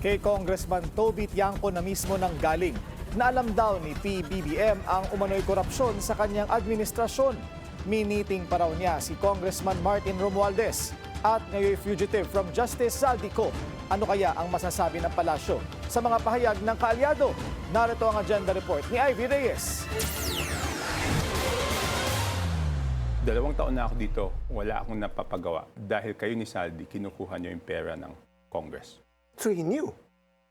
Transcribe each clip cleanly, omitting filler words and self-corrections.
Kay Congressman Toby Tiangco na mismo nang galing na alam daw ni PBBM ang umano'y korupsyon sa kanyang administrasyon. Miniting pa raw niya si Congressman Martin Romualdez at ngayon fugitive from justice Zaldico. Ano kaya ang masasabi ng palasyo sa mga pahayag ng kaalyado? Narito ang agenda report ni Ivy Reyes. 2 taon na ako dito, wala akong napapagawa dahil kayo ni Saldi, kinukuha niyo yung pera ng Congress. So he knew?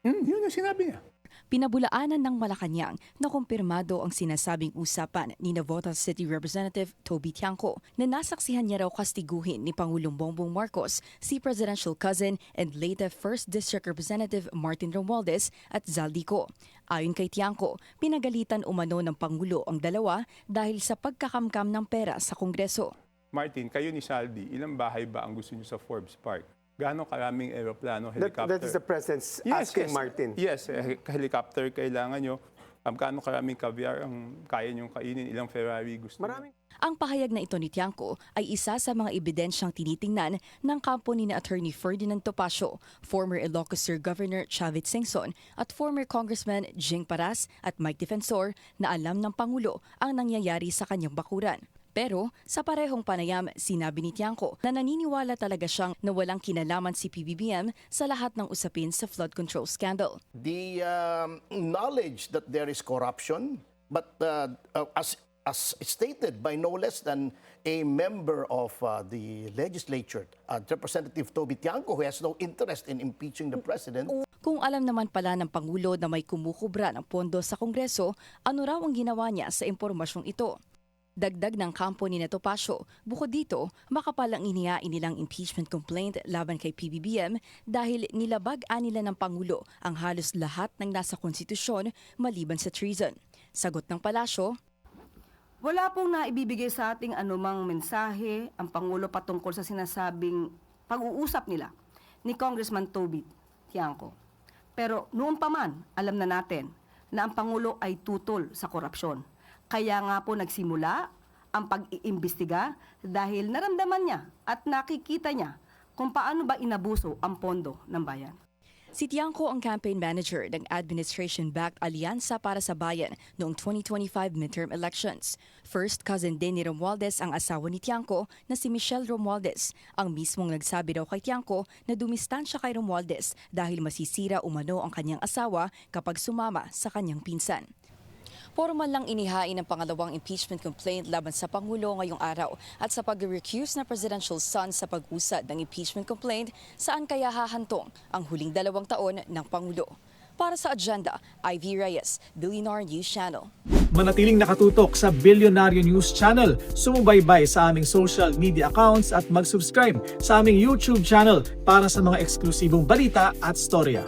Yun ang sinabi niya. Pinabulaanan ng Malacanang na kumpirmado ang sinasabing usapan ni Navotas City Representative Toby Tiangco na nasaksihan niya raw kastiguhin ni Pangulong Bongbong Marcos, si presidential cousin and late 1st District Representative Martin Romualdez at Zaldico. Ayon kay Tiangco, pinagalitan umano ng Pangulo ang dalawa dahil sa pagkakamkam ng pera sa Kongreso. Martin, kayo ni Saldi, ilang bahay ba ang gusto niyo sa Forbes Park? Gaano karaming aeroplano, helicopter? That is the president's asking Martin. Yes, helicopter kailangan nyo. Gaano karaming caviar ang kaya nyong kainin? Ilang Ferrari gusto nyo? Maraming. Ang pahayag na ito ni Tiangco ay isa sa mga ebidensyang tinitingnan ng kampo ni Attorney Ferdinand Topacio, former Ilocos Sur Governor Chavit Singson at former Congressman Jing Paras at Mike Defensor na alam ng Pangulo ang nangyayari sa kanyang bakuran. Pero sa parehong panayam, sinabi ni Tiangco na naniniwala talaga siyang na walang kinalaman si PBBM sa lahat ng usapin sa flood control scandal. The knowledge that there is corruption, but as stated by no less than a member of the legislature, Representative Toby Tiangco, who has no interest in impeaching the president. Kung alam naman pala ng Pangulo na may kumukubra ng pondo sa Kongreso, ano raw ang ginawa niya sa impormasyong ito? Dagdag ng kampo ni Topacio, bukod dito, makapal ang inihain nilang impeachment complaint laban kay PBBM dahil nilabag-an nila ng Pangulo ang halos lahat ng nasa konstitusyon maliban sa treason. Sagot ng palasyo, wala pong naibibigay sa ating anumang mensahe ang Pangulo patungkol sa sinasabing pag-uusap nila ni Congressman Toby Tiangco. Pero noon pa man, alam na natin na ang Pangulo ay tutol sa korupsyon. Kaya nga po nagsimula ang pag-iimbestiga dahil naramdaman niya at nakikita niya kung paano ba inabuso ang pondo ng bayan. Si Tiangco ang campaign manager ng administration-backed Alyansa para sa Bayan noong 2025 midterm elections. First cousin din ni Romualdez ang asawa ni Tiangco na si Michelle Romualdez. Ang mismong nagsabi daw kay Tiangco na dumistansya kay Romualdez dahil masisira umano ang kanyang asawa kapag sumama sa kanyang pinsan. Formal lang inihain ang pangalawang impeachment complaint laban sa Pangulo ngayong araw at sa pag-recuse na presidential son sa pag-usad ng impeachment complaint, saan kaya hahantong ang huling 2 taon ng Pangulo. Para sa agenda, Ivy Reyes, Billionaire News Channel. Manatiling nakatutok sa Billionaire News Channel, sumubaybay sa aming social media accounts at mag-subscribe sa aming YouTube channel para sa mga eksklusibong balita at storya.